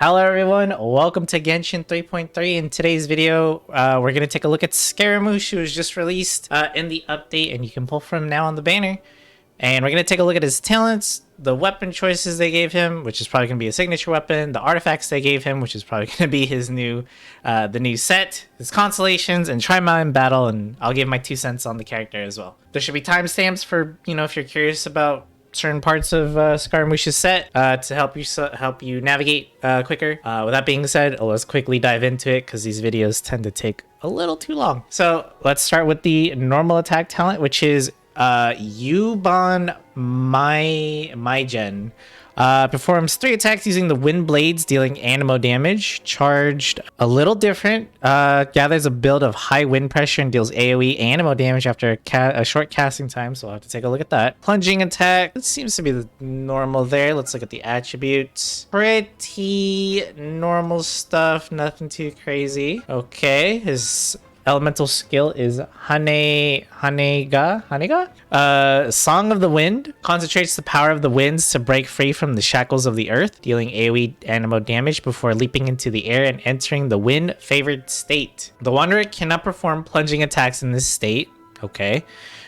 Hello everyone, welcome to Genshin 3.3. In today's video, we're going to take a look at Scaramouche, who was just released in the update, and you can pull from now on the banner. And we're going to take a look at his talents, the weapon choices they gave him, which is probably going to be a signature weapon, the artifacts they gave him, which is probably going to be his new, the new set, his constellations, and try him out in battle, and I'll give my 2 cents on the character as well. There should be timestamps for, if you're curious about certain parts of Scaramouche's set to help you navigate quicker. With that being said, let's quickly dive into it because these videos tend to take a little too long. So let's start with the normal attack talent, which is Yuban My Gen. Performs 3 attacks using the wind blades, dealing Anemo damage. Charged a little different. Gathers a build of high wind pressure and deals AoE Anemo damage after a short casting time, so I'll have to take a look at that. Plunging attack, it seems to be the normal there. Let's look at the attributes. Pretty normal stuff, nothing too crazy. Okay, his elemental skill is Hanega. Song of the Wind concentrates the power of the winds to break free from the shackles of the earth, dealing AoE Anemo damage before leaping into the air and entering the wind-favored state. The Wanderer cannot perform plunging attacks in this state. Okay.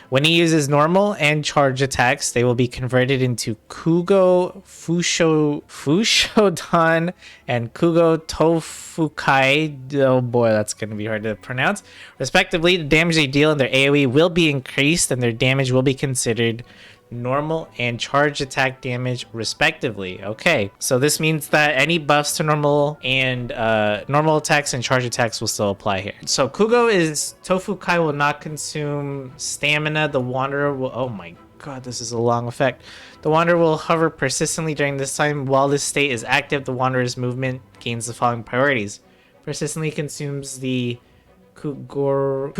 When he uses normal and charge attacks, they will be converted into Kugo Fushodan and Kugo Tofukai. Oh boy, that's going to be hard to pronounce. Respectively, the damage they deal and their AoE will be increased, and their damage will be considered normal and charge attack damage respectively. Okay, so this means that any buffs to normal and normal attacks and charge attacks will still apply here. So Kugo is Tofukai will not consume stamina. The Wanderer will, oh my god, this is a long effect. The Wanderer will hover persistently during this time. While this state is active, the Wanderer's movement gains the following priorities. Persistently consumes the Kugor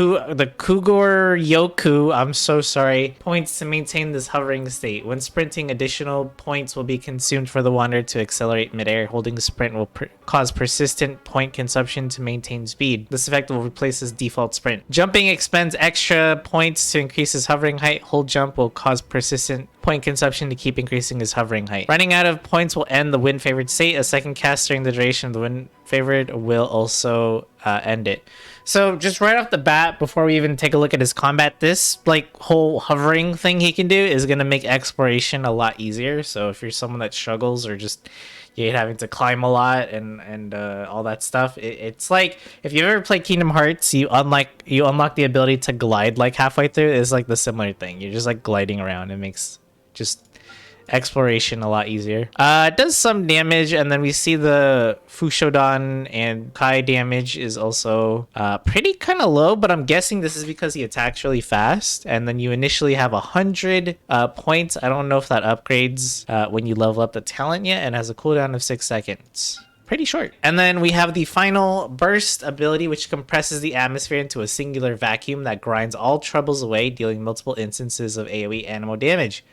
Yoku, I'm so sorry, points to maintain this hovering state. When sprinting, additional points will be consumed for the Wanderer to accelerate midair. Holding sprint will cause persistent point consumption to maintain speed. This effect will replace his default sprint. Jumping expends extra points to increase his hovering height. Hold jump will cause persistent point consumption to keep increasing his hovering height. Running out of points will end the wind favored state. A second cast during the duration of the wind favored will also end it. So just right off the bat, before we even take a look at his combat, this like whole hovering thing he can do is going to make exploration a lot easier. So if you're someone that struggles or just you hate having to climb a lot and all that stuff, it's like if you ever played Kingdom Hearts, you unlock the ability to glide like halfway through. It's like the similar thing. You're just like gliding around. It makes just exploration a lot easier. It does some damage, and then we see the Fushodan and Kai damage is also pretty kind of low, but I'm guessing this is because he attacks really fast, and then you initially have 100 points. I don't know if that upgrades when you level up the talent yet, and has a cooldown of 6 seconds. Pretty short. And then we have the final burst ability, which compresses the atmosphere into a singular vacuum that grinds all troubles away, dealing multiple instances of AoE Anemo damage.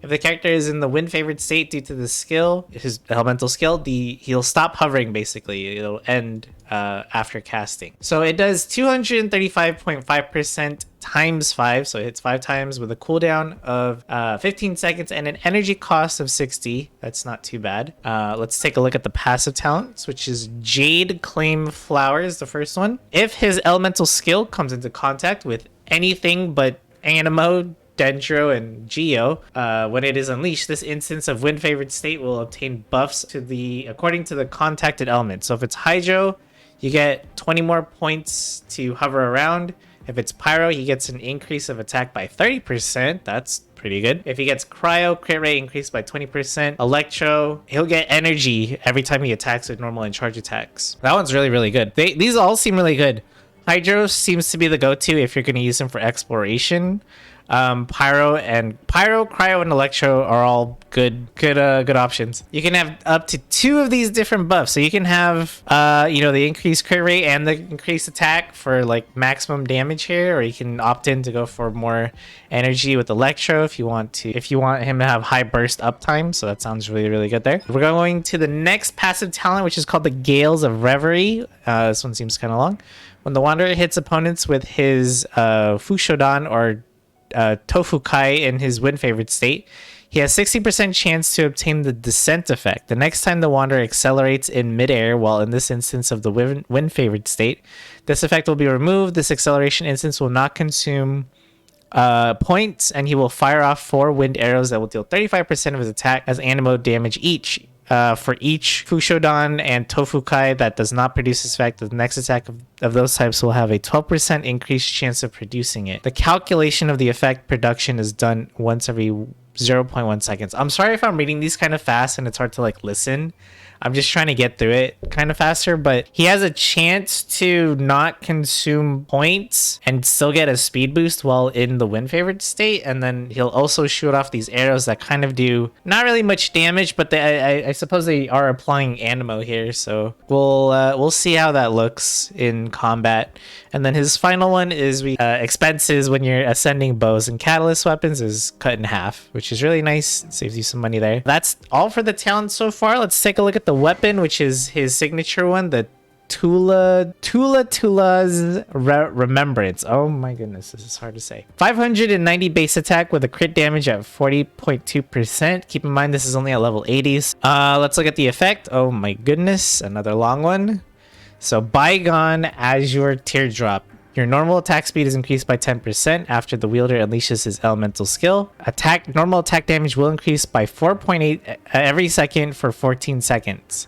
If the character is in the wind favored state due to the skill, his elemental skill, he'll stop hovering basically. It'll end after casting. So it does 235.5% times 5, so it hits 5 times with a cooldown of 15 seconds and an energy cost of 60. That's not too bad. Let's take a look at the passive talents, which is Jade Claim Flowers, the first one. If his elemental skill comes into contact with anything but Anemo, Dendro, and Geo, when it is unleashed, this instance of wind favored state will obtain buffs according to the contacted element. So if it's Hydro, you get 20 more points to hover around. If it's Pyro, he gets an increase of attack by 30%. That's pretty good. If he gets Cryo, crit rate increased by 20%. Electro, he'll get energy every time he attacks with normal and charge attacks. That one's really, really good. These all seem really good. Hydro seems to be the go-to if you're going to use him for exploration. Pyro, Cryo, and Electro are all good options. You can have up to 2 of these different buffs. So you can have, the increased crit rate and the increased attack for like maximum damage here, or you can opt in to go for more energy with Electro if you want him to have high burst uptime. So that sounds really, really good there. We're going to the next passive talent, which is called the Gales of Reverie. This one seems kind of long. When the Wanderer hits opponents with his Fushodan or Tofukai in his wind favored state, He has 60% chance to obtain the descent effect. The next time the Wanderer accelerates in midair, while in this instance of the wind favored state, this effect will be removed. This acceleration instance will not consume points, and he will fire off 4 wind arrows that will deal 35% of his attack as Anemo damage each. For each Fushodan and Tofukai that does not produce this effect, the next attack of those types will have a 12% increased chance of producing it. The calculation of the effect production is done once every 0.1 seconds. I'm sorry if I'm reading these kind of fast and it's hard to like listen. I'm just trying to get through it kind of faster, but he has a chance to not consume points and still get a speed boost while in the wind favored state. And then he'll also shoot off these arrows that kind of do not really much damage, but I suppose they are applying Anemo here. So we'll see how that looks in combat. And then his final one is expenses when you're ascending bows and catalyst weapons is cut in half, which is really nice. It saves you some money there. That's all for the talent so far. Let's take a look at the weapon, which is his signature one, the Tula's Remembrance. Oh my goodness, this is hard to say. 590 base attack with a crit damage at 40.2%. Keep in mind this is only at level 80s. Let's look at the effect. Oh my goodness, another long one. So Bygone Azure Teardrop. Your normal attack speed is increased by 10% after the wielder unleashes his elemental skill. Normal attack damage will increase by 4.8 every second for 14 seconds.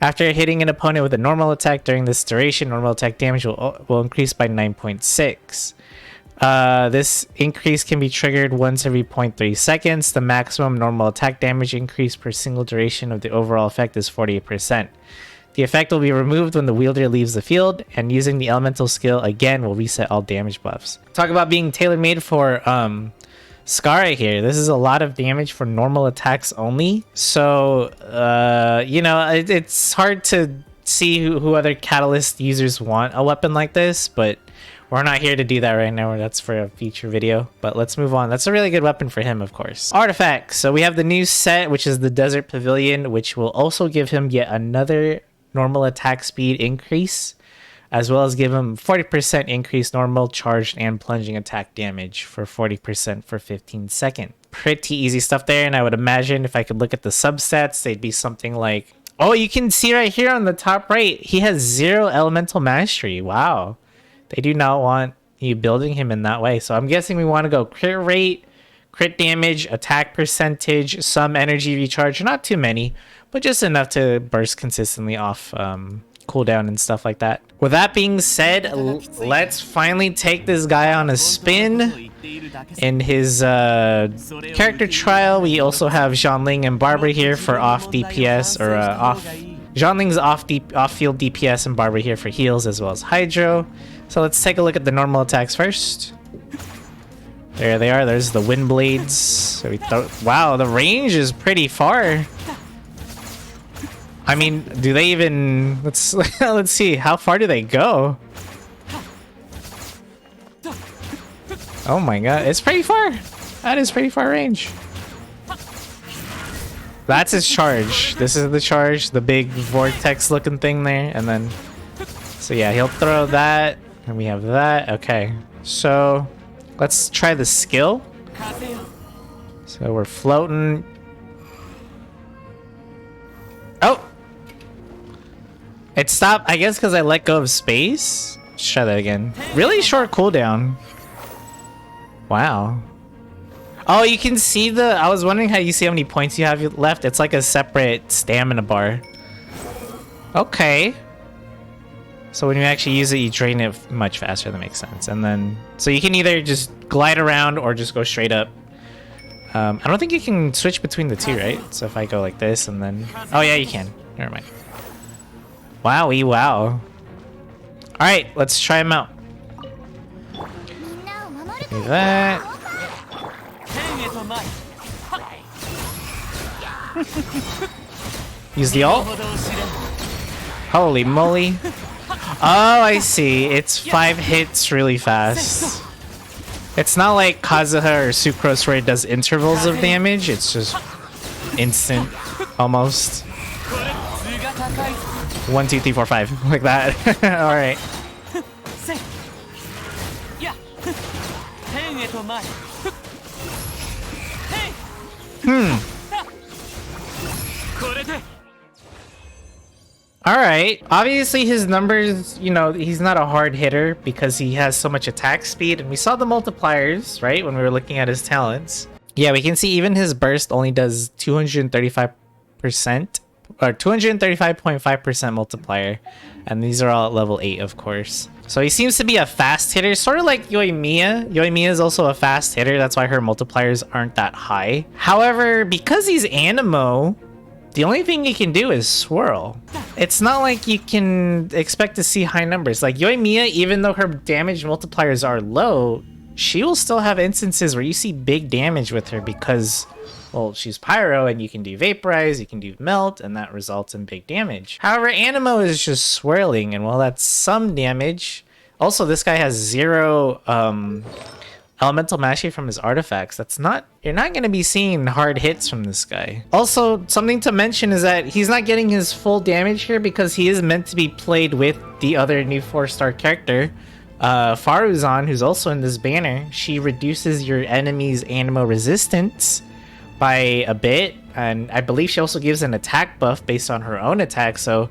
After hitting an opponent with a normal attack during this duration, normal attack damage will increase by 9.6. This increase can be triggered once every 0.3 seconds. The maximum normal attack damage increase per single duration of the overall effect is 48%. The effect will be removed when the wielder leaves the field, and using the elemental skill again will reset all damage buffs. Talk about being tailor-made for Skara here. This is a lot of damage for normal attacks only. So, you know, it's hard to see who other Catalyst users want a weapon like this, but we're not here to do that right now. That's for a future video. But let's move on. That's a really good weapon for him, of course. Artifacts. So we have the new set, which is the Desert Pavilion, which will also give him yet another normal attack speed increase, as well as give him 40% increase normal, charged, and plunging attack damage for 40% for 15 seconds. Pretty easy stuff there, and I would imagine if I could look at the substats, they'd be something like, oh, you can see right here on the top right, he has 0 elemental mastery. Wow. They do not want you building him in that way. So I'm guessing we want to go crit rate, crit damage, attack percentage, some energy recharge, not too many, but just enough to burst consistently off cooldown and stuff like that. With that being said, let's finally take this guy on a spin. In his character trial, we also have Zhongling and Barbara here for off DPS, or Zhongling's off-field DPS and Barbara here for heals, as well as Hydro. So let's take a look at the normal attacks first. There they are. There's the wind blades. So wow, the range is pretty far. I mean, do they even... Let's see. How far do they go? Oh my god. It's pretty far. That is pretty far range. That's his charge. This is the charge. The big vortex looking thing there. And then... So yeah, he'll throw that. And we have that. Okay. So... Let's try the skill. So we're floating. Oh! It stopped, I guess, because I let go of space. Let's try that again. Really short cooldown. Wow. Oh, you can see the... I was wondering how you see how many points you have left. It's like a separate stamina bar. Okay. So when you actually use it, you drain it much faster. That makes sense. And then... So you can either just glide around or just go straight up. I don't think you can switch between the two, right? So if I go like this and then... Oh yeah, you can. Never mind. Wowie wow. Alright, let's try him out. Do that. Use the ult. Holy moly. Oh, I see. It's 5 hits really fast. It's not like Kazuha or Sucrose where it does intervals of damage. It's just instant, almost. 1, 2, 3, 4, 5, like that. All right. Alright, obviously his numbers, you know, he's not a hard hitter because he has so much attack speed. And we saw the multipliers, right, when we were looking at his talents. Yeah, we can see even his burst only does 235% or 235.5% multiplier. And these are all at level 8, of course. So he seems to be a fast hitter, sort of like Yoimiya. Yoimiya is also a fast hitter, that's why her multipliers aren't that high. However, because he's Anemo, the only thing you can do is swirl. It's not like you can expect to see high numbers. Like Yoimiya, even though her damage multipliers are low, she will still have instances where you see big damage with her because, well, she's Pyro and you can do Vaporize, you can do Melt, and that results in big damage. However, Anemo is just swirling, and while that's some damage, also this guy has 0 elemental mastery from his artifacts. You're not going to be seeing hard hits from this guy. Also, something to mention is that he's not getting his full damage here because he is meant to be played with the other new 4-star character, Faruzan, who's also in this banner. She reduces your enemy's Anemo resistance by a bit, and I believe she also gives an attack buff based on her own attack. So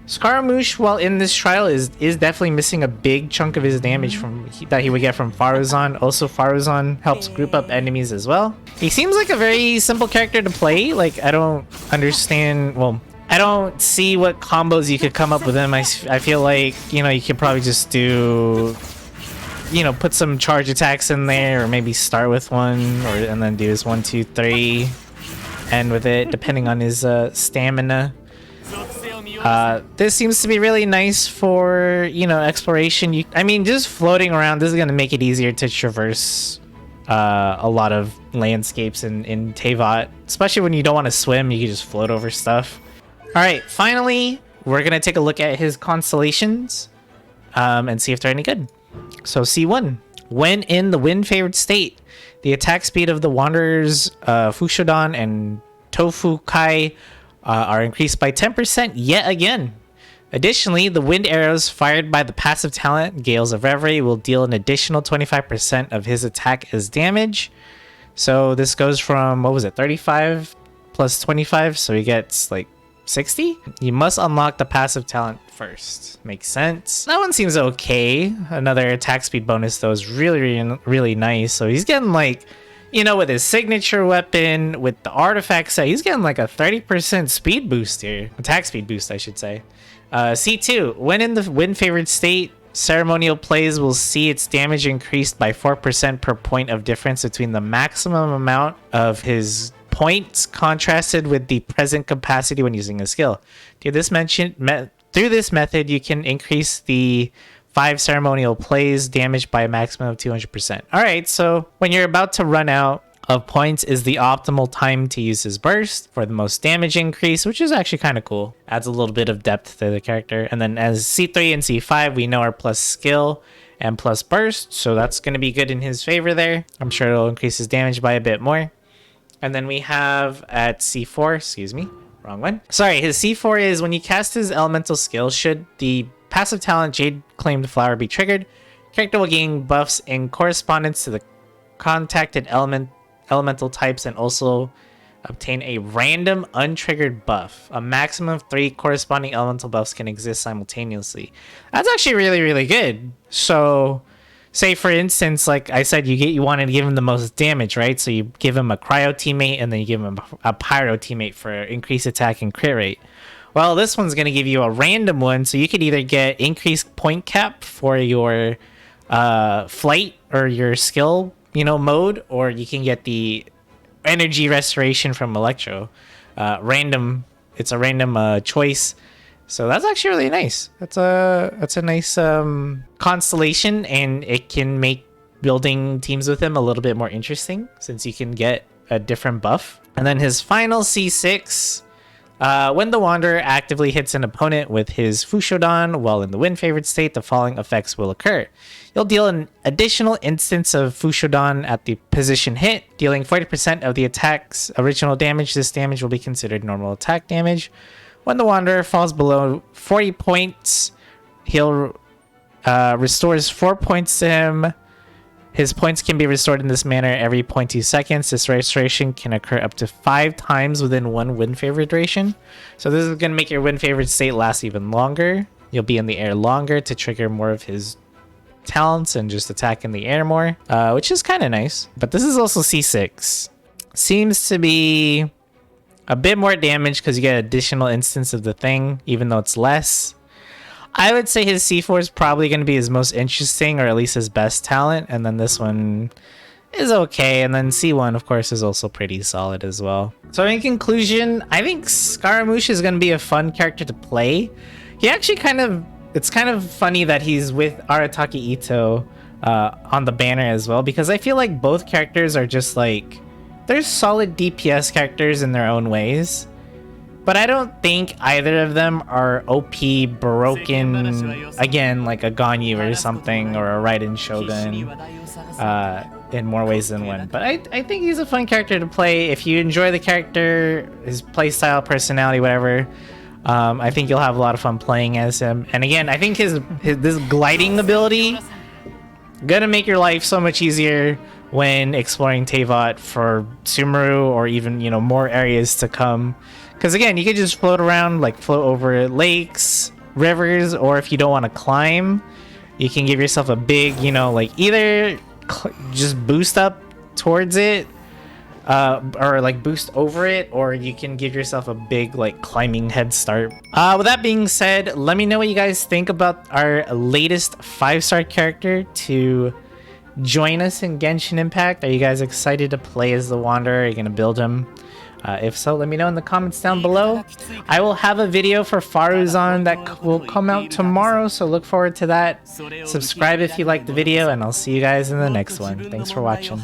Scaramouche, while in this trial, is definitely missing a big chunk of his damage that he would get from Faruzan. Also, Faruzan helps group up enemies as well. He seems like a very simple character to play. Like, I don't understand, well, I don't see what combos you could come up with him. I feel like, you know, you could probably just do, you know, put some charge attacks in there, or maybe start with one, and then do his 1, 2, 3, end with it, depending on his stamina. This seems to be really nice for, you know, exploration. I mean, just floating around, this is going to make it easier to traverse a lot of landscapes in Teyvat. Especially when you don't want to swim, you can just float over stuff. Alright, finally, we're going to take a look at his constellations and see if they're any good. So C1. When in the wind-favored state, the attack speed of the Wanderers, Fushodan and Tofukai are increased by 10% yet again. Additionally, the wind arrows fired by the passive talent Gales of Reverie will deal an additional 25% of his attack as damage. So this goes from, what was it, 35 plus 25, so he gets like 60? You must unlock the passive talent first. Makes sense. That one seems okay. Another attack speed bonus though is really nice. So he's getting like, you know, with his signature weapon, with the artifact set, he's getting like a 30% speed boost here. Attack speed boost, I should say. C2. When in the wind-favored state, ceremonial plays will see its damage increased by 4% per point of difference between the maximum amount of his points contrasted with the present capacity when using a skill. Through this method, you can increase the 5 ceremonial plays damage by a maximum of 200%. Alright, so when you're about to run out of points is the optimal time to use his burst for the most damage increase, which is actually kind of cool. Adds a little bit of depth to the character. And then as C3 and C5, we know are plus skill and plus burst, so that's going to be good in his favor there. I'm sure it'll increase his damage by a bit more. And then we have at C4, excuse me, wrong one. Sorry, his C4 is when you cast his elemental skill, should the passive talent Jade Claimed Flower be triggered, character will gain buffs in correspondence to the contacted elemental types and also obtain a random untriggered buff. A maximum of 3 corresponding elemental buffs can exist simultaneously. That's actually really good. So say for instance, like I said, you wanted to give him the most damage, right? So you give him a cryo teammate and then you give him a pyro teammate for increased attack and crit rate. Well, this one's going to give you a random one, so you could either get increased point cap for your flight or your skill, you know, mode, or you can get the energy restoration from Electro. It's a random choice. So that's actually really nice. That's a nice constellation, and it can make building teams with him a little bit more interesting since you can get a different buff. And then his final C6. When the Wanderer actively hits an opponent with his Fushodan while in the wind-favored state, the following effects will occur. You'll deal an additional instance of Fushodan at the position hit, dealing 40% of the attack's original damage. This damage will be considered normal attack damage. When the Wanderer falls below 40 points, he'll restores 4 points to him His points can be restored in this manner every zero point 0.2 seconds. This restoration can occur up to 5 times within one wind favor duration. So this is going to make your wind favored state last even longer. You'll be in the air longer to trigger more of his talents and just attack in the air more, which is kind of nice. But this is also C6. Seems to be a bit more damage because you get additional instance of the thing, even though it's less. I would say his C4 is probably going to be his most interesting, or at least his best talent, and then this one is okay, and then C1 of course is also pretty solid as well. So in conclusion, I think Scaramouche is going to be a fun character to play. He actually it's kind of funny that he's with Arataki Ito on the banner as well, because I feel like both characters are just like, they're solid DPS characters in their own ways. But I don't think either of them are OP broken, again, like a Ganyu or something, or a Raiden Shogun, in more ways than one. But I think he's a fun character to play. If you enjoy the character, his playstyle, personality, whatever, I think you'll have a lot of fun playing as him. And again, I think this gliding ability gonna make your life so much easier when exploring Teyvat for Sumeru, or even, you know, more areas to come. Because again, you could just float around, like float over lakes, rivers, or if you don't want to climb, you can give yourself a big, you know, like either just boost up towards it, or like boost over it, or you can give yourself a big like climbing head start. With that being said, let me know what you guys think about our latest 5-star character to join us in Genshin Impact. Are you guys excited to play as the Wanderer? Are you gonna build him? If so, let me know in the comments down below. I will have a video for Faruzan that will come out tomorrow, so look forward to that. Subscribe if you liked the video, and I'll see you guys in the next one. Thanks for watching.